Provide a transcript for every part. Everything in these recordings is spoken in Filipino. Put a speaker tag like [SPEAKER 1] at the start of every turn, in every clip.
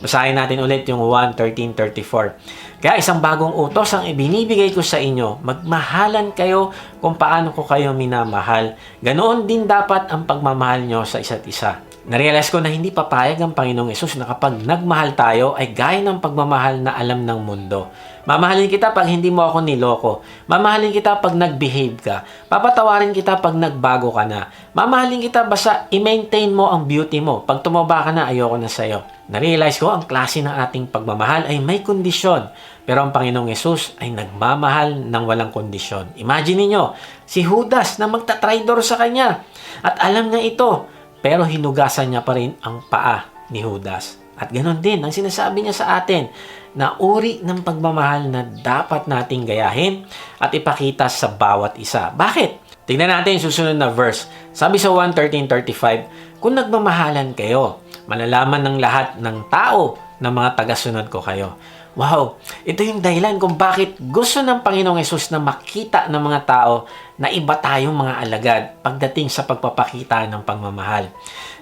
[SPEAKER 1] Basahin natin ulit yung 1:13-34. Kaya isang bagong utos ang ibinibigay ko sa inyo. Magmahalan kayo kung paano ko kayo minamahal. Ganoon din dapat ang pagmamahal nyo sa isa't isa. Narealize ko na hindi papayag ang Panginoong Yesus na kapag nagmahal tayo ay gaya ng pagmamahal na alam ng mundo. Mamahalin kita pag hindi mo ako niloko. Mamahalin kita pag nag-behave ka. Papatawarin kita pag nagbago ka na. Mamahalin kita basta i-maintain mo ang beauty mo. Pag tumaba ka na, ayoko na sa'yo. Narealize ko ang klase ng ating pagmamahal ay may kondisyon. Pero ang Panginoong Yesus ay nagmamahal ng walang kondisyon. Imagine niyo si Judas na magtatraidor sa kanya. At alam niya ito. Pero hinugasan niya pa rin ang paa ni Judas. At ganoon din ang sinasabi niya sa atin na uri ng pagmamahal na dapat nating gayahin at ipakita sa bawat isa. Bakit? Tingnan natin yung susunod na verse. Sabi sa 1:13-35, kung nagmamahalan kayo, malalaman ng lahat ng tao na mga tagasunod ko kayo. Wow! Ito yung dahilan kung bakit gusto ng Panginoong Yesus na makita ng mga tao na iba tayong mga alagad pagdating sa pagpapakita ng pagmamahal.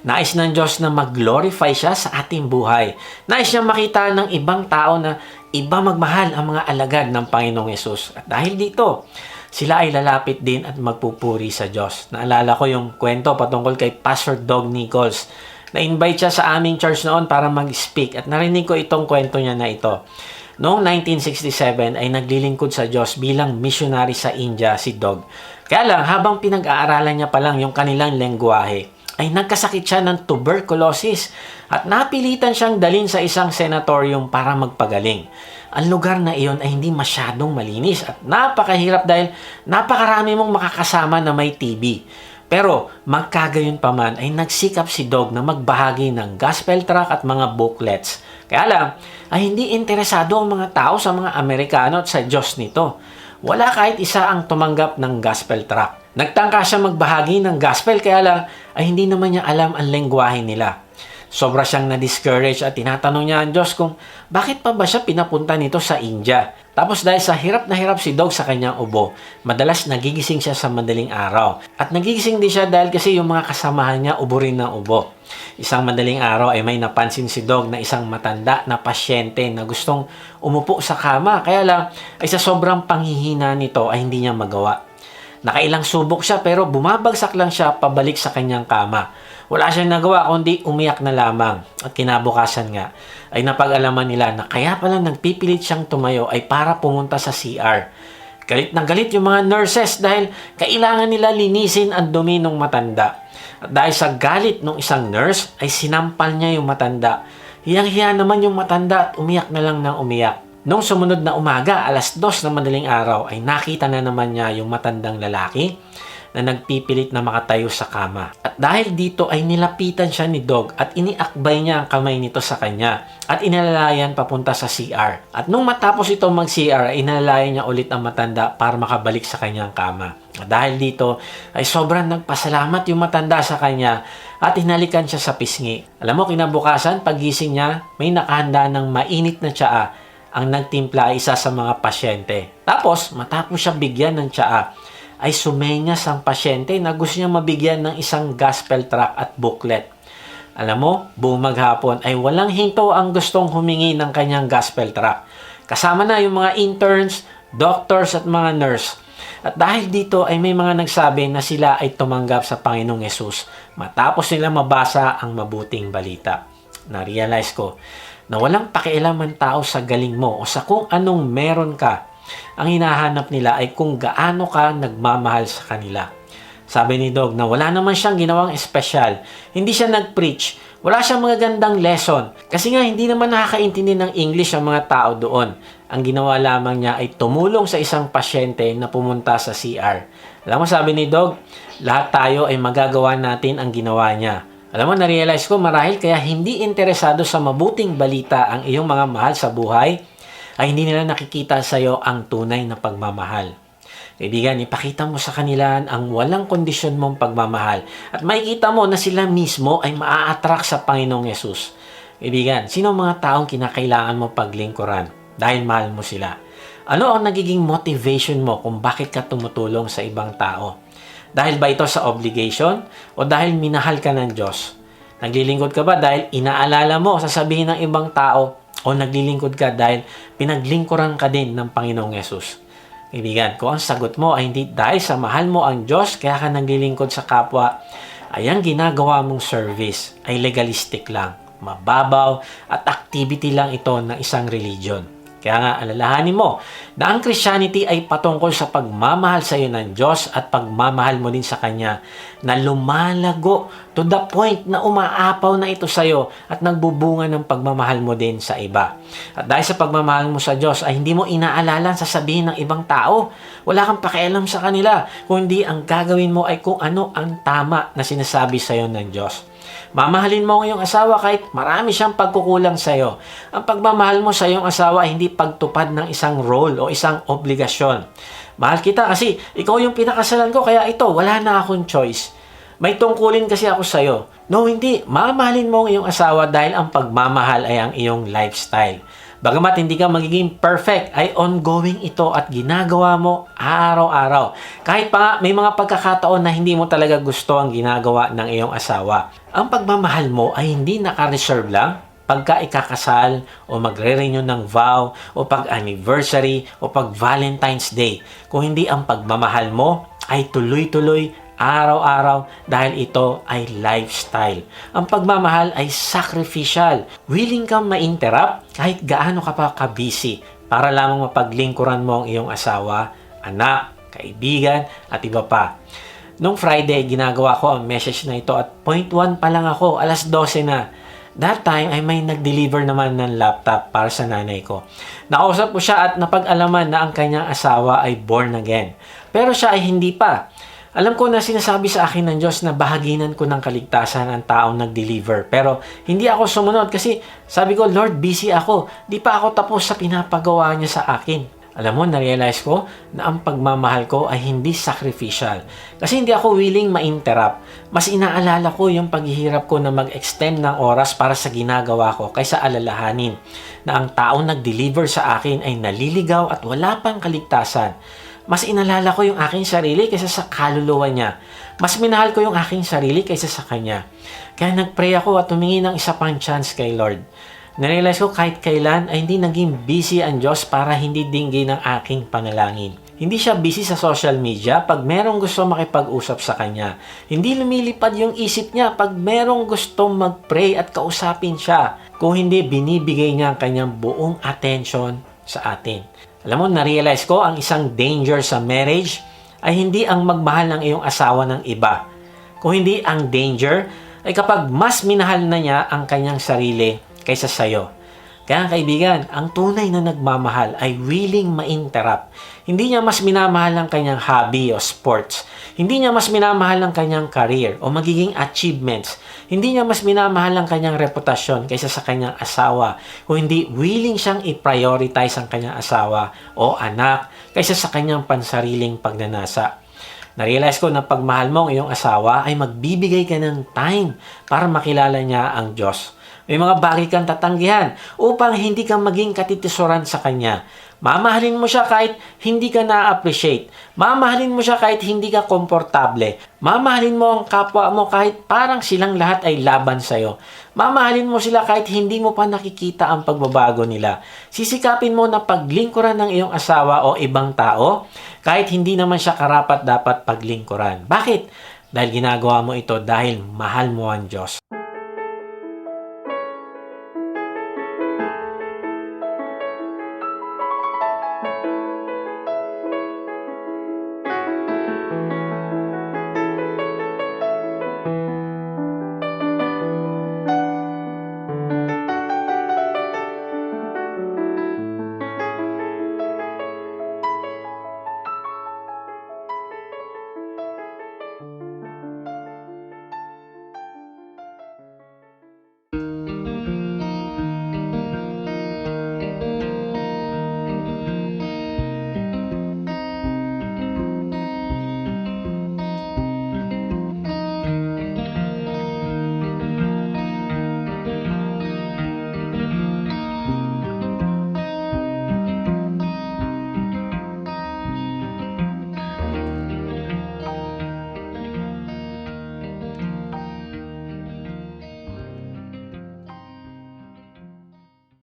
[SPEAKER 1] Nais ng Diyos na mag-glorify siya sa ating buhay. Nais niya makita ng ibang tao na iba magmahal ang mga alagad ng Panginoong Yesus. At dahil dito, sila ay lalapit din at magpupuri sa Diyos. Naalala ko yung kwento patungkol kay Pastor Doug Nichols. Na-invite siya sa aming church noon para mag-speak at narinig ko itong kwento niya na ito. Noong 1967 ay naglilingkod sa Diyos bilang missionary sa India si Doug. Kaya lang, habang pinag-aaralan niya pa lang yung kanilang lengguwahe, ay nagkasakit siya ng tuberculosis at napilitan siyang dalhin sa isang sanatorium para magpagaling. Ang lugar na iyon ay hindi masyadong malinis at napakahirap dahil napakarami mong makakasama na may TB. Pero magkagayon pa man ay nagsikap si Doug na magbahagi ng gospel tract at mga booklets. Kaya lang ay hindi interesado ang mga tao sa mga Amerikano at sa Diyos nito. Wala kahit isa ang tumanggap ng gospel tract. Nagtangka siya magbahagi ng gospel kaya lang ay hindi naman niya alam ang lengguwahe nila. Sobra siyang na-discourage at tinatanong niya ang Diyos kung bakit pa ba siya pinapunta nito sa India. Tapos dahil sa hirap na hirap si Doug sa kanyang ubo, madalas nagigising siya sa madaling araw. At nagigising din siya dahil kasi yung mga kasamahan niya ubo rin ng ubo. Isang madaling araw ay may napansin si Doug na isang matanda na pasyente na gustong umupo sa kama. Kaya lang ay sa sobrang panghihina nito ay hindi niya magawa. Nakailang subok siya pero bumabagsak lang siya pabalik sa kanyang kama. Wala siyang nagawa kundi umiyak na lamang. At kinabukasan nga ay napag-alaman nila na kaya pala nagpipilit siyang tumayo ay para pumunta sa CR. Galit na galit yung mga nurses dahil kailangan nila linisin ang dumi ng matanda. At dahil sa galit ng isang nurse ay sinampal niya yung matanda. Hiyang-hiya naman yung matanda at umiyak na lang ng umiyak. Nung sumunod na umaga, 2:00 ng madaling araw, ay nakita na naman niya yung matandang lalaki na nagpipilit na makatayo sa kama. At dahil dito ay nilapitan siya ni Doug at iniakbay niya ang kamay nito sa kanya at inalalayan papunta sa CR. At nung matapos ito mag-CR, ay inalalayan niya ulit ang matanda para makabalik sa kanyang kama. At dahil dito ay sobrang nagpasalamat yung matanda sa kanya at hinalikan siya sa pisngi. Alam mo, kinabukasan, pagising niya, may nakahanda ng mainit na tsaa ang nagtimpla ay isa sa mga pasyente. Tapos, matapos siya bigyan ng tsaa, ay sumenyas ang pasyente na gusto niya mabigyan ng isang gospel tract at booklet. Alam mo, buong maghapon ay walang hinto ang gustong humingi ng kanyang gospel tract. Kasama na yung mga interns, doctors at mga nurse. At dahil dito ay may mga nagsabi na sila ay tumanggap sa Panginoong Yesus matapos nila mabasa ang mabuting balita. Na-realize ko na walang pakialam ang tao sa galing mo o sa kung anong meron ka. Ang hinahanap nila ay kung gaano ka nagmamahal sa kanila. Sabi ni Doug na wala naman siyang ginawang espesyal. Hindi siya nag-preach. Wala siyang mga gandang lesson. Kasi nga hindi naman nakakaintindi ng English ang mga tao doon. Ang ginawa lamang niya ay tumulong sa isang pasyente na pumunta sa CR. Alam mo, sabi ni Doug, lahat tayo ay magagawa natin ang ginawa niya. Alam mo, na-realize ko marahil kaya hindi interesado sa mabuting balita ang iyong mga mahal sa buhay, ay hindi nila nakikita sa iyo ang tunay na pagmamahal. Kaibigan, ipakita mo sa kanila ang walang kondisyon mong pagmamahal at makikita mo na sila mismo ay maa-attract sa Panginoong Yesus. Kaibigan, sino ang mga taong kinakailangan mo paglingkuran dahil mahal mo sila? Ano ang nagiging motivation mo kung bakit ka tumutulong sa ibang tao? Dahil ba ito sa obligation o dahil minahal ka ng Diyos? Naglilingkod ka ba dahil inaalala mo sasabihin ng ibang tao o naglilingkod ka dahil pinaglingkuran ka din ng Panginoong Yesus? Kaibigan, kung ang sagot mo ay hindi dahil sa mahal mo ang Diyos kaya ka naglilingkod sa kapwa, ay ang ginagawa mong service ay legalistic lang, mababaw at activity lang ito ng isang religion. Kaya nga, alalahanin mo na ang Christianity ay patungkol sa pagmamahal sa iyo ng Diyos at pagmamahal mo din sa Kanya na lumalago to the point na umaapaw na ito sa iyo at nagbubunga ng pagmamahal mo din sa iba. At dahil sa pagmamahal mo sa Diyos ay hindi mo inaalala ang sasabihin ng ibang tao. Wala kang pakialam sa kanila, kundi ang gagawin mo ay kung ano ang tama na sinasabi sa iyo ng Diyos. Mamahalin mo ang iyong asawa kahit marami siyang pagkukulang sa iyo. Ang pagmamahal mo sa iyong asawa ay hindi pagtupad ng isang role o isang obligasyon. Mahal kita kasi ikaw yung pinakasalan ko kaya ito, wala na akong choice. May tungkulin kasi ako sa iyo. No, hindi. Mamahalin mo ang iyong asawa dahil ang pagmamahal ay ang iyong lifestyle. Bagamat hindi ka magiging perfect, ay ongoing ito at ginagawa mo araw-araw. Kahit pa nga may mga pagkakataon na hindi mo talaga gusto ang ginagawa ng iyong asawa. Ang pagmamahal mo ay hindi naka-reserve lang pagka ikakasal o magre-renew ng vow o pag-anniversary o pag-Valentine's Day. Kung hindi ang pagmamahal mo ay tuloy-tuloy araw-araw dahil ito ay lifestyle. Ang pagmamahal ay sacrificial. Willing kang ma-interrupt kahit gaano ka pa ka-busy para lamang mapaglingkuran mo ang iyong asawa, anak, kaibigan at iba pa. Nung Friday, ginagawa ko ang message na ito at 0.1 pa lang ako, alas 12 na. That time ay may nag-deliver naman ng laptop para sa nanay ko. Nakausap ko siya at napag-alaman na ang kanyang asawa ay born again. Pero siya ay hindi pa. Alam ko na sinasabi sa akin ng Diyos na bahaginan ko ng kaligtasan ang taong nag-deliver. Pero hindi ako sumunod kasi sabi ko, Lord, busy ako. Di pa ako tapos sa pinapagawa niya sa akin. Alam mo, na-realize ko na ang pagmamahal ko ay hindi sacrificial. Kasi hindi ako willing ma-interrupt. Mas inaalala ko yung paghihirap ko na mag-extend ng oras para sa ginagawa ko kaysa alalahanin na ang taong nag-deliver sa akin ay naliligaw at wala pang kaligtasan. Mas inalala ko yung aking sarili kaysa sa kaluluwa niya. Mas minahal ko yung aking sarili kaysa sa kanya. Kaya nag-pray ako at humingi ng isa pang chance kay Lord. Narealize ko kahit kailan ay hindi naging busy ang Diyos para hindi dinggin ang aking panalangin. Hindi siya busy sa social media pag merong gusto makipag-usap sa kanya. Hindi lumilipad yung isip niya pag merong gusto mag-pray at kausapin siya. Kung hindi, binibigay niya ang kanyang buong attention sa atin. Alam mo, na-realize ko ang isang danger sa marriage ay hindi ang magmahal ng iyong asawa ng iba. Kung hindi, ang danger ay kapag mas minahal na niya ang kanyang sarili kaysa sa'yo. Kaya kaibigan, ang tunay na nagmamahal ay willing ma-interrupt. Hindi niya mas minamahal ang kanyang hobby o sports. Hindi niya mas minamahal ang kanyang career o magiging achievements. Hindi niya mas minamahal ang kanyang reputasyon kaysa sa kanyang asawa. Kung hindi, willing siyang i-prioritize ang kanyang asawa o anak kaysa sa kanyang pansariling pagnanasa. Na-realize ko na pagmahal mo ang iyong asawa ay magbibigay ka ng time para makilala niya ang Diyos. May mga bagay kang tatanggihan upang hindi ka maging katitisoran sa Kanya. Mamahalin mo siya kahit hindi ka na-appreciate. Mamahalin mo siya kahit hindi ka komportable. Mamahalin mo ang kapwa mo kahit parang silang lahat ay laban sa'yo. Mamahalin mo sila kahit hindi mo pa nakikita ang pagbabago nila. Sisikapin mo na paglingkuran ng iyong asawa o ibang tao kahit hindi naman siya karapat dapat paglingkuran. Bakit? Dahil ginagawa mo ito dahil mahal mo ang Diyos.